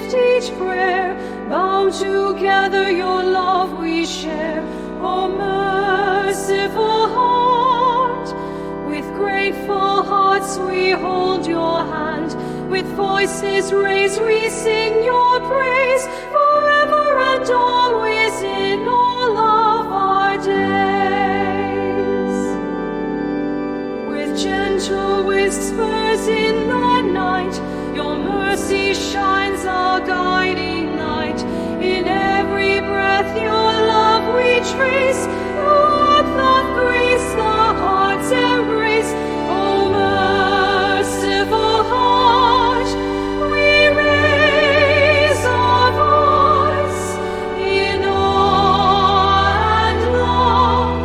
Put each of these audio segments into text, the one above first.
lift each prayer. Bound together your love we share. O merciful heart, with grateful hearts we hold your hand. With voices raised we sing your praise, forever and always in all of our days. With gentle whispers in the night, your mercy shines our guiding light. In every breath your love we trace, the warmth of grace the heart's embrace. O merciful heart, we raise our voice in awe and love.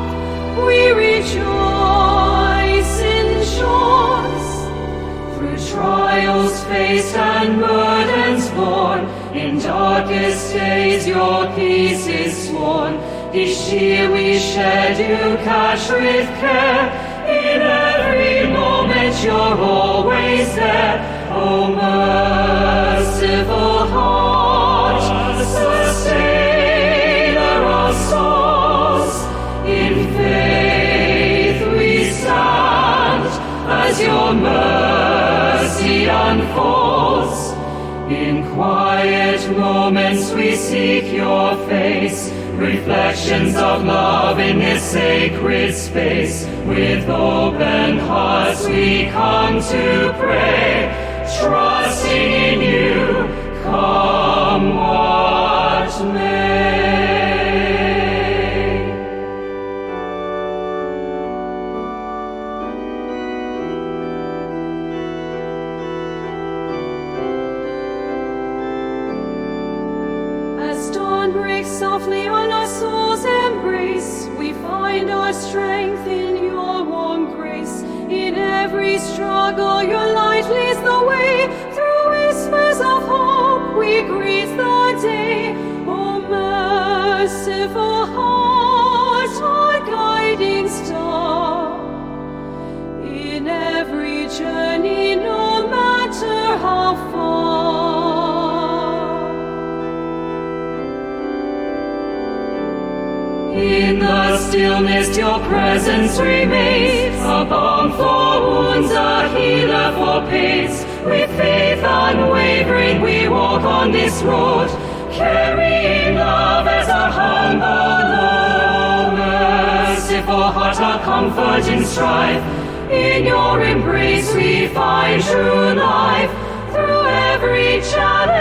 We rejoice in joys through trials faced and burdens borne. In darkest days your peace is sworn. Each tear we shed you catch with care. In every moment you're always there. O merciful heart, sustainer of souls, in faith we stand as your mercy unfolds. In quiet moments we seek your face, reflections of love in this sacred space. With open hearts we come to pray, trusting in you, come what may. As dawn breaks softly on our soul's embrace, we find our strength in your warm grace. In every struggle your light leads the way. Through whispers of hope we greet the day. O merciful heart, our guiding star. In every journey, no matter how far. In the stillness your presence remains, a balm for wounds, a healer for pains. With faith unwavering we walk on this road, carrying love as a humble load. Merciful heart, our comfort in strife, in your embrace we find true life. Through every challenge